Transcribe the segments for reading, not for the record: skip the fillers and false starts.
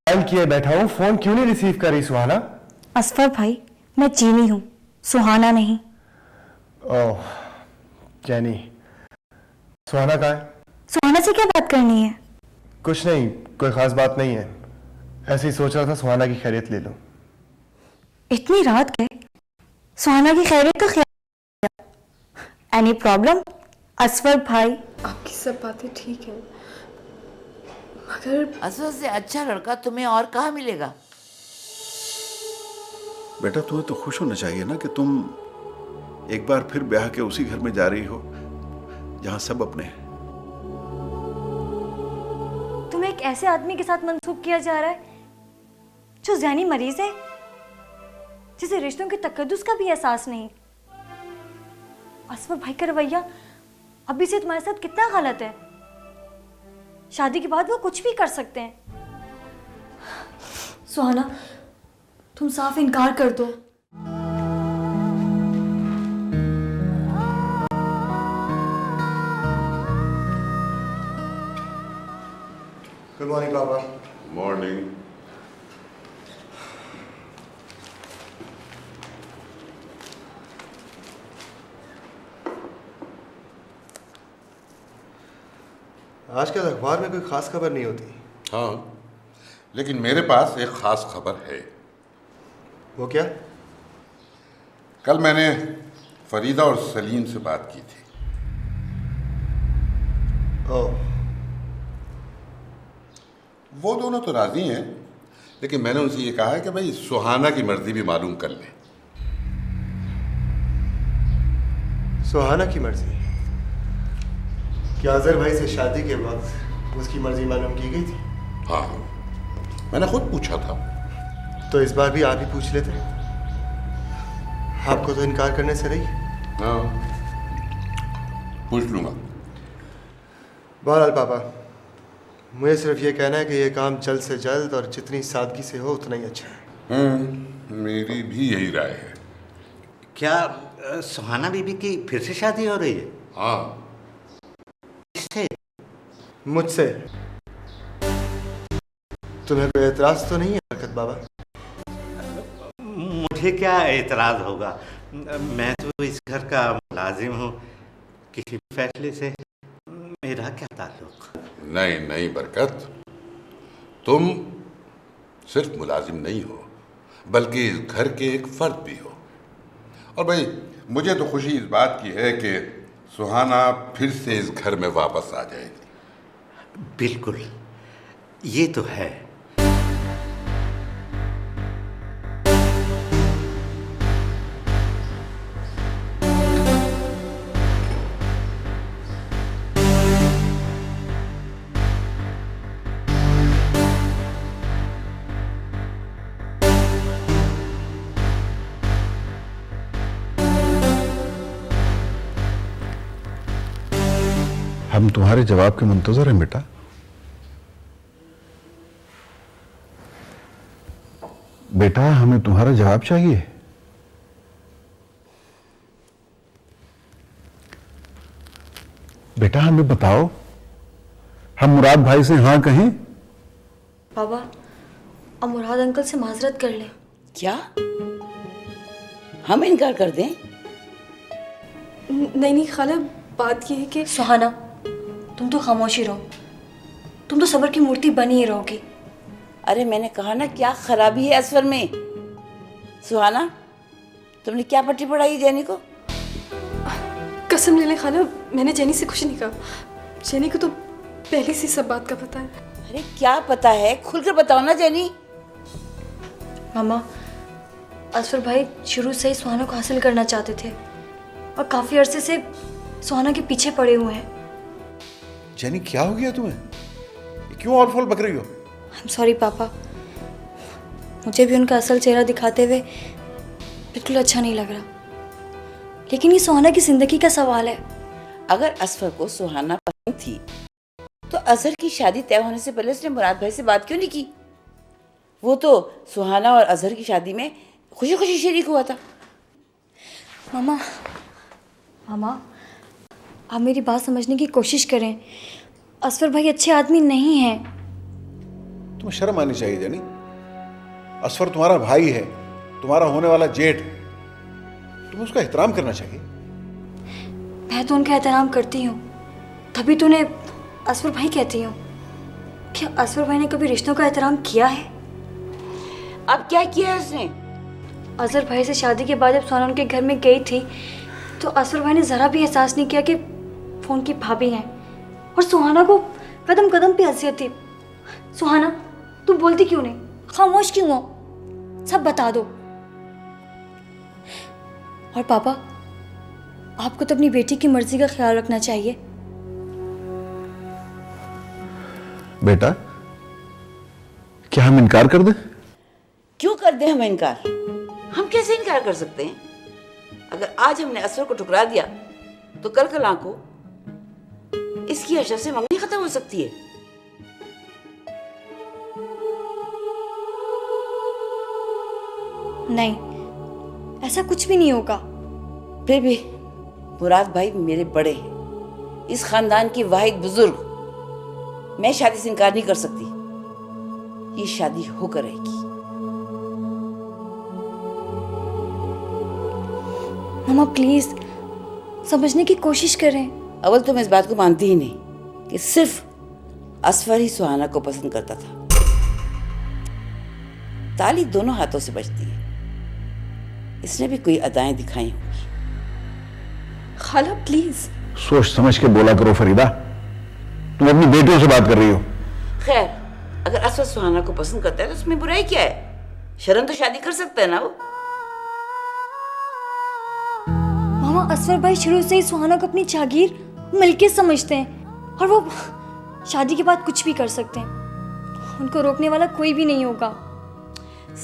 Call किए बैठा हूँ, फोन क्यों नहीं रिसीव कर रही सुहाना? असफर भाई, मैं चीनी हूँ, सुहाना नहीं। ओह जैनी, सुहाना कहाँ है? सुहाना से क्या बात करनी है? कुछ नहीं, कोई खास बात नहीं है, ऐसे ही सोच रहा था सुहाना की खैरियत ले लूं। इतनी रात गए, सुहाना की खैरियत का ख्याल। एनी प्रॉब्लम असफर भाई? आपकी सब बातें ठीक हैं, मगर असफर से अच्छा लड़का तुम्हें और कहाँ मिलेगा? बेटा तुम्हें तो खुश होना चाहिए ना कि तुम एक बार फिर ब्याह के उसी घर में जा रही हो जहां सब अपने हैं। तुम्हें एक ऐसे आदमी के साथ मंसूब किया जा रहा है जो ज़हनी मरीज है, जिसे रिश्तों के तकद्दुस का भी एहसास नहीं। असफर भाई का रवैया अभी से तुम्हारे साथ कितना गलत है। शादी के बाद वो कुछ भी कर सकते हैं। सुहाना, तुम साफ इनकार कर दो। गुड मॉर्निंग पापा। मॉर्निंग। आजकल अखबार में कोई खास खबर नहीं होती। हाँ, लेकिन मेरे पास एक खास खबर है। वो क्या? कल मैंने फरीदा और सलीम से बात की थी। ओह, वो दोनों तो राजी हैं, लेकिन मैंने उनसे ये कहा है कि भाई सुहाना की मर्जी भी मालूम कर लें। सुहाना की मर्जी? क्या अजहर भाई से शादी के वक्त उसकी मर्जी मालूम की गई थी? हाँ, मैंने खुद पूछा था। तो इस बार भी आप ही पूछ लेते। आपको तो इनकार करने से रही। हाँ, पूछ लूंगा। बहरहाल पापा, मुझे सिर्फ ये कहना है कि ये काम जल्द से जल्द और जितनी सादगी से हो उतना ही अच्छा है। मेरी भी यही राय है। क्या सुहाना बीबी की फिर से शादी हो रही है? हाँ। किससे? मुझसे। तुम्हें कोई एतराज तो नहीं है बरकत बाबा? मुझे क्या एतराज होगा, मैं तो इस घर का मुलाजिम हूँ, किसी फैसले से मेरा क्या ताल्लुक? नहीं नहीं बरकत, तुम सिर्फ मुलाजिम नहीं हो, बल्कि इस घर के एक फर्द भी हो। और भाई मुझे तो खुशी इस बात की है कि सुहाना फिर से इस घर में वापस आ जाएगी। बिल्कुल, ये तो है। हम तुम्हारे जवाब के मुंतजर हैं बेटा। बेटा हमें तुम्हारा जवाब चाहिए। बेटा हमें बताओ, हम मुराद भाई से हाँ कहें? बाबा, अब मुराद अंकल से माजरत कर लें। क्या हम इनकार कर दें? नहीं खाला, बात यह है कि सुहाना, तुम तो खामोशी रहो, तुम तो सब्र की मूर्ति बनी ही रहोगी। अरे मैंने कहा ना, क्या खराबी है असफर में? सुहाना, तुमने क्या पट्टी पढ़ाई जैनी को? कसम ले ले खाला, मैंने जेनी से कुछ नहीं कहा। जेनी को तो पहले से सब बात का पता है। अरे क्या पता है, खुलकर बताओ ना जेनी। मामा, असफर भाई शुरू से ही सुहाना को हासिल करना चाहते थे और काफी अरसे से सुहाना के पीछे पड़े हुए हैं। जेनी क्या हो गया तुम्हें? क्यों और फूल बक रही हो? आई एम सॉरी पापा, मुझे भी उनका असल चेहरा दिखाते हुए बिल्कुल अच्छा नहीं लग रहा, लेकिन ये सुहाना की जिंदगी का सवाल है। अगर असफर को सुहाना पसंद थी तो अजहर की शादी तय होने से पहले उसने मुराद भाई से बात क्यों नहीं की? वो तो सुहाना और अजहर की शादी में खुशी खुशी शरीक हुआ था। मामा, मामा, आप मेरी बात समझने की कोशिश करें। असफर भाई अच्छे आदमी नहीं हैं। तुम्हें शर्म आनी चाहिए जेनी। असफर तुम्हारा भाई है, तुम्हारा होने वाला जेठ, तुम्हें उसका एहतराम करना चाहिए। मैं तो उनका एहतराम करती हूँ, तभी तो उन्हें असफर भाई कहती हूँ। क्या असफर भाई ने कभी रिश्तों का एहतराम किया है? अब क्या किया है उसने? अजहर भाई से शादी के बाद जब सुहाना उनके घर में गई थी तो असफर भाई ने ज़रा भी एहसास नहीं किया कि वो उनकी भाभी हैं, और सुहाना को कदम कदम पे अजियत थी। सुहाना, तू बोलती क्यों नहीं? खामोश क्यों हो? सब बता दो। और पापा, आपको तो अपनी बेटी की मर्जी का ख्याल रखना चाहिए। बेटा, क्या हम इनकार कर दें? क्यों कर दे हम इनकार? हम कैसे इनकार कर सकते हैं? अगर आज हमने असफर को ठुकरा दिया तो कल कल को इसकी अशरफ से मंगनी खत्म हो सकती है। नहीं, ऐसा कुछ भी नहीं होगा। फिर भी मुराद भाई मेरे बड़े हैं, इस खानदान की वाहिद बुजुर्ग, मैं शादी से इनकार नहीं कर सकती। ये शादी होकर रहेगी। मामा प्लीज समझने की कोशिश करें। अव्वल तो मैं इस बात को मानती ही नहीं कि सिर्फ असफर ही सुहाना को पसंद करता था। ताली दोनों हाथों से बजती है, इसने भी कोई अदाएं दिखाई होंगी। खाला प्लीज। सोच समझ के बोला करो फरीदा, तुम अपनी बेटियों से बात कर रही हो। खैर, अगर असफर सुहाना को पसंद करता है तो उसमें बुराई क्या है? शरण तो शादी कर सकता है ना वो। मामा, असफर भाई शुरू से ही सुहाना को अपनी जागीर मिलके समझते हैं, और वो शादी के बाद कुछ भी कर सकते हैं। उनको रोकने वाला कोई भी नहीं होगा।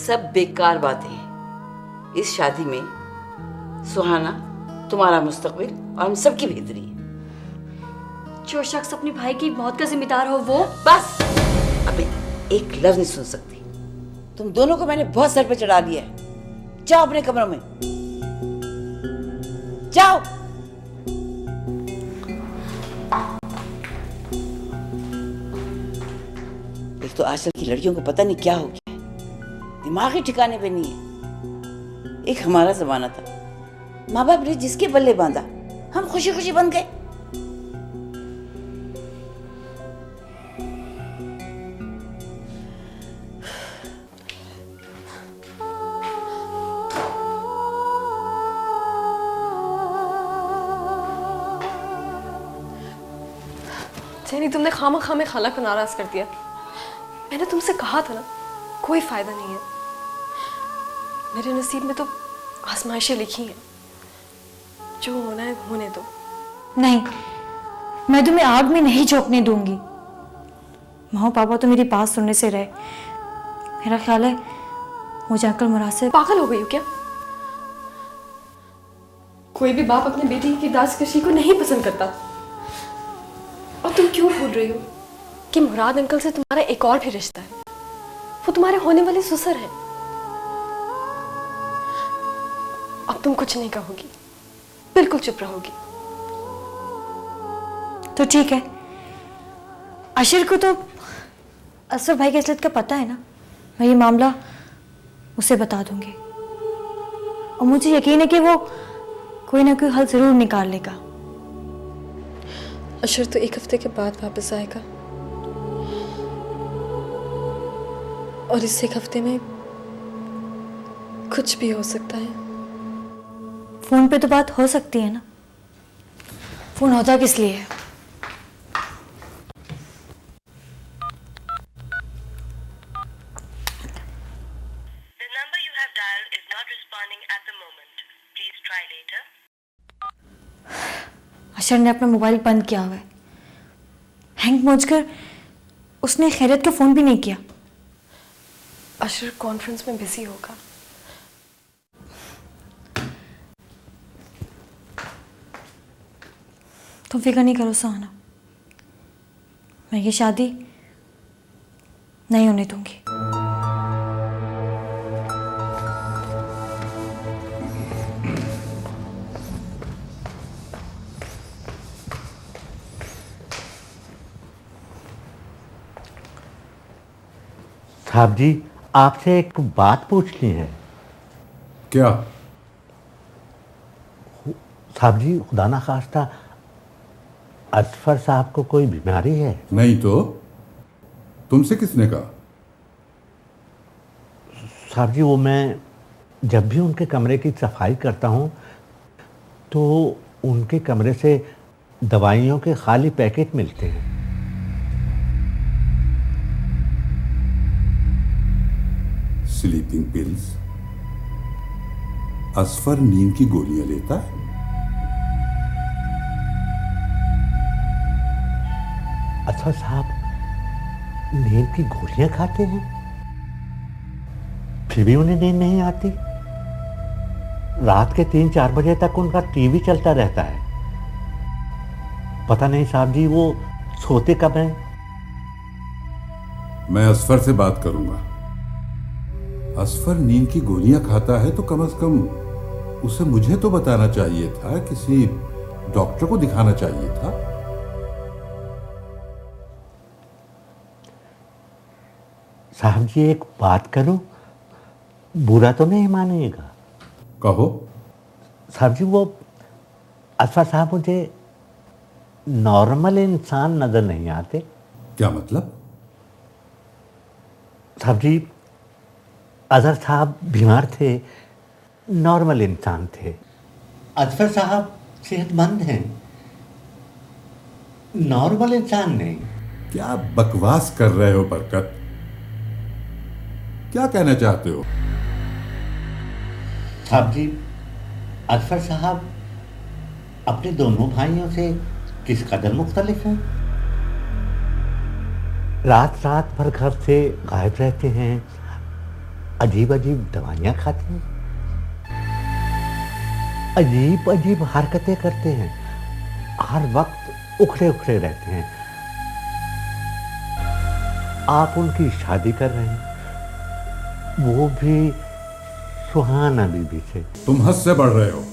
सब बेकार बातें हैं। इस शादी में सुहाना तुम्हारा मुस्तकबिल और हम सबकी बेहतरी है। जो शख्स अपने भाई की मौत का जिम्मेदार हो वो। बस, अबे एक लफ्ज नहीं सुन सकती। तुम दोनों को मैंने बहुत सर पे चढ़ा दिया है। जाओ अपने कमरों में, जाओ। एक तो आजकल की लड़कियों को पता नहीं क्या हो गया है, दिमाग ही ठिकाने पे नहीं है। एक हमारा जमाना था, माँ बाप ने जिसके बल्ले बांधा हम खुशी खुशी बन गए। जेनी, तुमने खामा खामे खाला को नाराज कर दिया। मैंने तुमसे कहा था ना, कोई फायदा नहीं है। मेरे नसीब में तो आजमाइशें लिखी हैं, जो होना है होने दो। नहीं, मैं तुम्हें आग में नहीं झोंकने दूंगी। माँ पापा तो मेरी बात सुनने से रहे। मेरा ख्याल है मुझे अंकल मुराद से। पागल हो गई हो क्या? कोई भी बाप अपने बेटी की दासकशी को नहीं पसंद करता। और तुम क्यों भूल रही हो कि मुराद अंकल से तुम्हारा एक और भी रिश्ता है? वो तुम्हारे होने वाले ससुर हैं। अब तुम कुछ नहीं कहोगी, बिल्कुल चुप रहोगी। तो ठीक है, अशर को तो असफर भाई की असलियत का पता है ना। मैं ये मामला उसे बता दूंगी, और मुझे यकीन है कि वो कोई ना कोई हल जरूर निकाल लेगा। अशर तो 1 हफ्ते के बाद वापस आएगा, और इस 1 हफ्ते में कुछ भी हो सकता है। फोन पे तो बात हो सकती है ना। फोन होता किस लिए है? The number you have dialed is not responding at the moment. Please try later. अशर ने अपना मोबाइल बंद किया हुआ है। हैंग पहुंचकर उसने खैरियत का फोन भी नहीं किया। अशर कॉन्फ्रेंस में बिजी होगा। तुम फिक्र नहीं करो सुहाना, मैं ये शादी नहीं होने दूंगी। साहब जी, आपसे एक बात पूछनी है। क्या? साहब जी, खुदा ना खास्ता असफर साहब को कोई बीमारी है? नहीं तो तुमसे किसने कहा? साहब जी, वो मैं जब भी उनके कमरे की सफाई करता हूँ तो उनके कमरे से दवाइयों के खाली पैकेट मिलते हैं। Sleeping pills? असफर नींद की गोलियां लेता है? असफर साहब नींद की गोलियां खाते हैं, फिर भी उन्हें नींद नहीं आती। रात के 3-4 बजे तक उनका टीवी चलता रहता है। पता नहीं साहब जी, वो सोते कब हैं? मैं असफर से बात करूंगा। असफर नींद की गोलियां खाता है तो कम से कम उसे मुझे तो बताना चाहिए था, किसी डॉक्टर को दिखाना चाहिए था। साहब जी, एक बात करूं, बुरा तो नहीं मानिएगा? कहो। साहब जी, वो असफर साहब मुझे नॉर्मल इंसान नजर नहीं आते। क्या मतलब? साहब जी, अजहर साहब बीमार थे, नॉर्मल इंसान थे। असफर साहब सेहतमंद हैं, नॉर्मल इंसान नहीं। क्या बकवास कर रहे हो बरकत? क्या कहना चाहते हो? साहब जी, असफर साहब अपने दोनों भाइयों से किस कदर मुख्तलिफ हैं। रात रात भर घर से गायब रहते हैं, अजीब अजीब दवाइयाँ खाते हैं, अजीब अजीब हरकतें करते हैं, हर वक्त उखड़े उखड़े रहते हैं। आप उनकी शादी कर रहे हैं, वो भी सुहाना बीबी से। तुम हद से बढ़ रहे हो।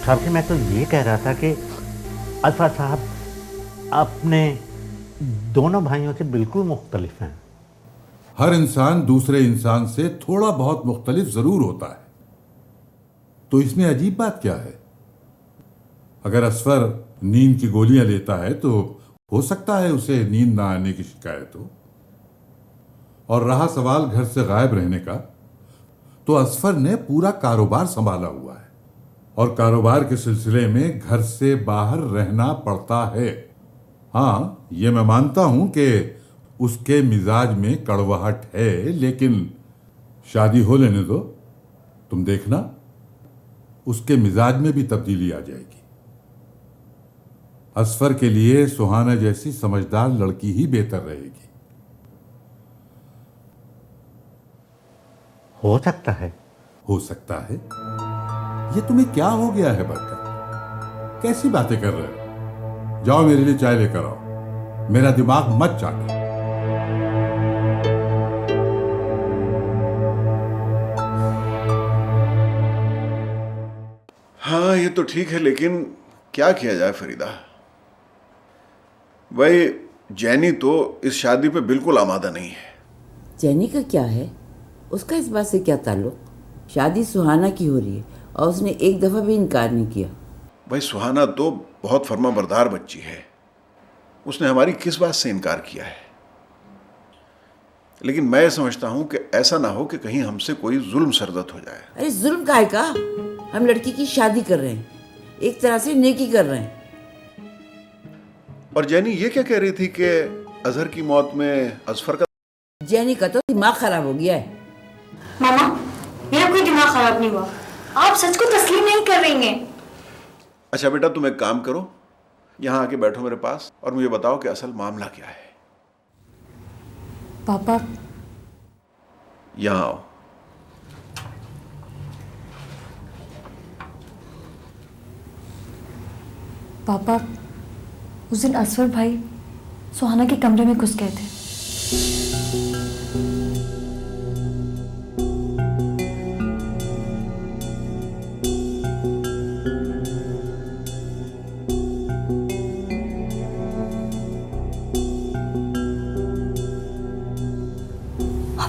साहब जी, मैं तो ये कह रहा था कि असफर साहब अपने दोनों भाइयों से बिल्कुल मुख्तलिफ हैं। हर इंसान दूसरे इंसान से थोड़ा बहुत मुख्तलिफ जरूर होता है, तो इसमें अजीब बात क्या है? अगर असफर नींद की गोलियां लेता है तो हो सकता है उसे नींद ना आने की शिकायत हो। और रहा सवाल घर से गायब रहने का, तो असफर ने पूरा कारोबार संभाला हुआ है और कारोबार के सिलसिले में घर से बाहर रहना पड़ता है। हाँ, ये मैं मानता हूं कि उसके मिजाज में कड़वाहट है, लेकिन शादी हो लेने दो, तुम देखना उसके मिजाज में भी तब्दीली आ जाएगी। असफर के लिए सुहाना जैसी समझदार लड़की ही बेहतर रहेगी। हो सकता है। हो सकता है? ये तुम्हें क्या हो गया है बरकत? कैसी बातें कर रहे हो? जाओ मेरे लिए चाय लेकर आओ, मेरा दिमाग मत चाटो। हाँ, ये तो ठीक है, लेकिन क्या किया जाए फरीदा? भाई, जैनी तो इस शादी पे बिल्कुल आमादा नहीं है। जैनी का क्या है? उसका इस बात से क्या ताल्लुक? शादी सुहाना की हो रही है और उसने एक दफ़ा भी इनकार नहीं किया। भाई, सुहाना तो बहुत फर्माबरदार बच्ची है, उसने हमारी किस बात से इनकार किया है? लेकिन मैं समझता हूं कि ऐसा ना हो कि कहीं हमसे कोई जुल्म सरजद हो जाए। अरे जुल्म काहे का? हम लड़की की शादी कर रहे हैं, एक तरह से नेकी कर रहे हैं। और जैनी ये क्या कह रही थी कि अजहर की मौत में असफर का? जैनी का तो दिमाग खराब हो गया है। मामा, मेरा कोई दिमाग खराब नहीं हुआ, आप सच को तस्लीम नहीं कर रही हैं। अच्छा बेटा, तुम एक काम करो, यहाँ आके बैठो मेरे पास और मुझे बताओ कि असल मामला क्या है। पापा, यहाँ आओ। पापा, उस दिन असफर भाई सुहाना के कमरे में घुस गए थे।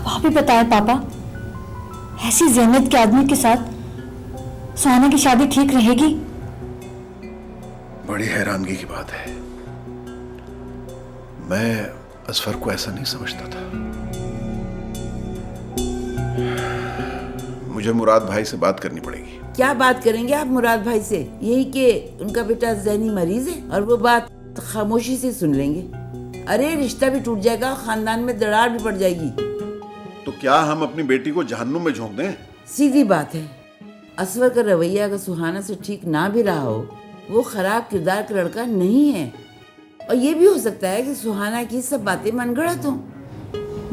आप ही बताएं पापा, ऐसी जहमत के आदमी के साथ सुहाना की शादी ठीक रहेगी? बड़ी हैरानगी की बात है, मैं असफर को ऐसा नहीं समझता था। मुझे मुराद भाई से बात करनी पड़ेगी। क्या बात करेंगे आप मुराद भाई से? यही कि उनका बेटा जहनी मरीज है और वो बात खामोशी से सुन लेंगे। अरे रिश्ता भी टूट जाएगा, खानदान में दरार भी पड़ जाएगी। तो क्या हम अपनी बेटी को जहन्नुम में झोंक दें? सीधी बात है, असवर का रवैया अगर सुहाना से ठीक ना भी रहा हो, वो खराब किरदार का लड़का नहीं है। और ये भी हो सकता है कि सुहाना की सब बातें मनगढ़ंत हों।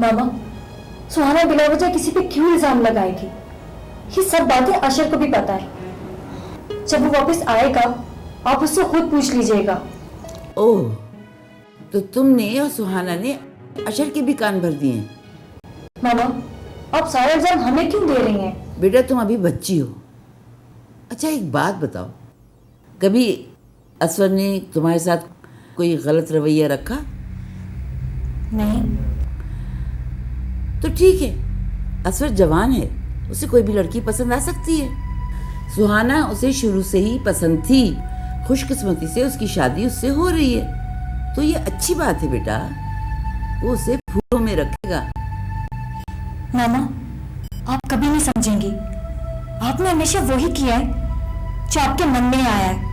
मामा, सुहाना बिना वजह किसी पे क्यों इल्जाम लगाएगी? ये सब बातें अशर को भी पता है। जब वो वापस आएगा आप उससे खुद पूछ लीजिएगा। ओह, तो तुमने और सुहाना ने अशर के भी कान भर दिए हैं। मामा, आप सारा इल्जाम हमें क्यों दे रही हैं? बेटा तुम अभी बच्ची हो। अच्छा एक बात बताओ, कभी असवर ने तुम्हारे साथ कोई गलत रवैया रखा? नहीं। तो ठीक है, असवर जवान है, उसे कोई भी लड़की पसंद आ सकती है। सुहाना उसे शुरू से ही पसंद थी, खुशकिस्मती से उसकी शादी उससे हो रही है, तो ये अच्छी बात है बेटा, वो उसे फूलों में रखेगा। मामा, आप कभी नहीं समझेंगी। आपने हमेशा वही किया है जो आपके मन में आया है।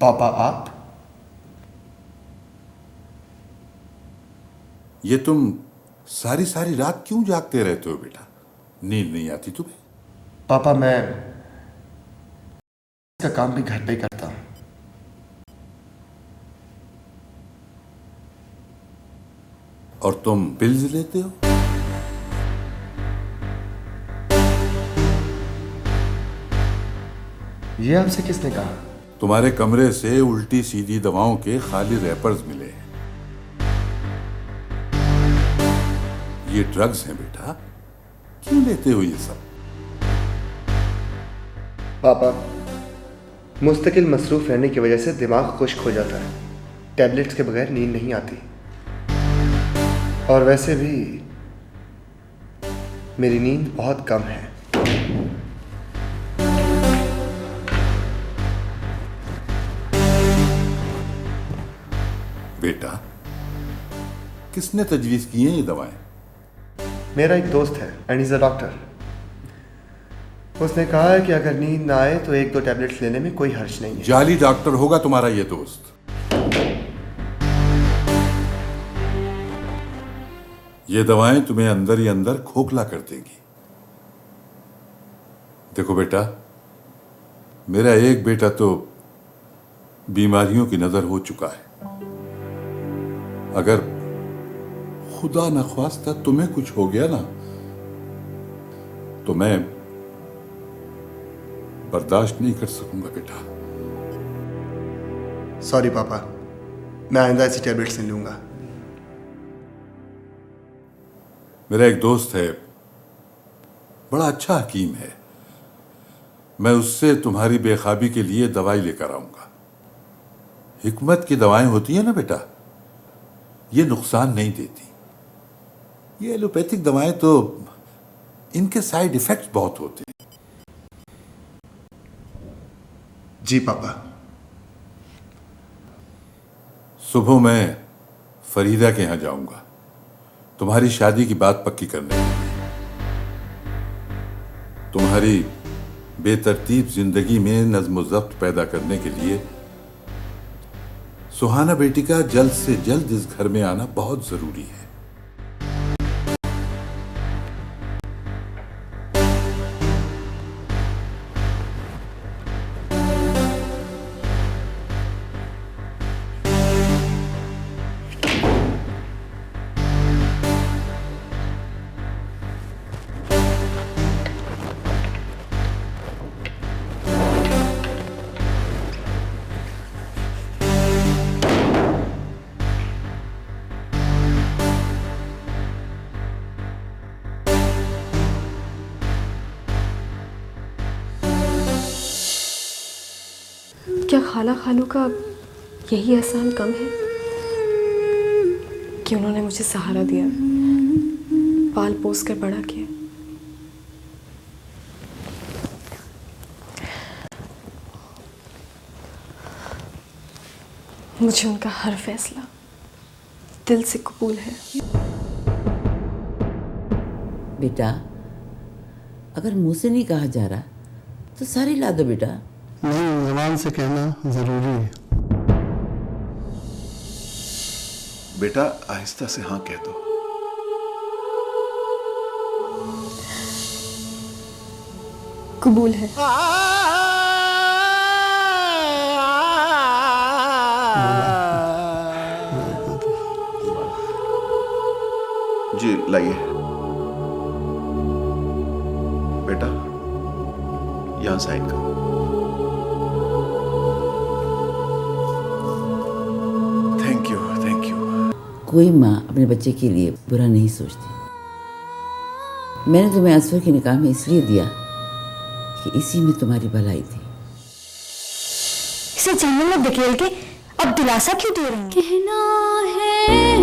पापा आप? ये तुम सारी सारी रात क्यों जागते रहते हो बेटा? नींद नहीं आती तुम्हें? पापा मैं इसका काम भी घर पे ही करता हूँ। और तुम पिल्स लेते हो? ये आपसे किसने कहा? तुम्हारे कमरे से उल्टी सीधी दवाओं के खाली रैपर्स मिले हैं। ये ड्रग्स हैं बेटा, क्यों लेते हो ये सब? पापा, मुस्तकिल मसरूफ रहने की वजह से दिमाग खुश्क हो जाता है। टैबलेट्स के बगैर नींद नहीं आती। और वैसे भी मेरी नींद बहुत कम है। बेटा, किसने तजवीज की हैं ये दवाएं? मेरा एक दोस्त है एंड इज अ डॉक्टर। उसने कहा है कि अगर नींद ना आए तो 1-2 टैबलेट्स लेने में कोई हर्ज नहीं है। जाली डॉक्टर होगा तुम्हारा ये दोस्त। ये दवाएं तुम्हें अंदर ही अंदर खोखला कर देंगी। देखो बेटा, मेरा एक बेटा तो बीमारियों की नजर हो चुका है। अगर खुदा न ख्वास्ता तुम्हें कुछ हो गया ना, तो मैं बर्दाश्त नहीं कर सकूंगा बेटा। सॉरी पापा, मैं आइंदा ऐसी टैबलेट्स नहीं लूंगा। मेरा एक दोस्त है, बड़ा अच्छा हकीम है। मैं उससे तुम्हारी बेखाबी के लिए दवाई लेकर आऊंगा। हिकमत की दवाएं होती है ना बेटा, ये नुकसान नहीं देती। ये एलोपैथिक दवाएं तो इनके साइड इफेक्ट्स बहुत होते हैं। जी पापा। सुबह मैं फरीदा के यहां जाऊंगा तुम्हारी शादी की बात पक्की करने के लिए। तुम्हारी बेतरतीब जिंदगी में नज्म व ज़ब्त पैदा करने के लिए सुहाना बेटी का जल्द से जल्द इस घर में आना बहुत जरूरी है। क्या खाला खालू का यही एहसान कम है कि उन्होंने मुझे सहारा दिया, पाल पोस कर बड़ा किया? मुझे उनका हर फैसला दिल से कबूल है। बेटा, अगर मुंह से नहीं कहा जा रहा तो सारी ला दो बेटा। नहीं, ज़बान से कहना जरूरी है। बेटा आहिस्ता से हाँ कह दो। कबूल है। जी लाइए बेटा, यहां साइन करो। Thank you, thank you. कोई माँ अपने बच्चे के लिए बुरा नहीं सोचती। मैंने तुम्हें असफर के निकाह में इसलिए दिया कि इसी में तुम्हारी भलाई थी। इसे जहन्नम में धकेल के अब दिलासा क्यों दे रही हैं? कहना है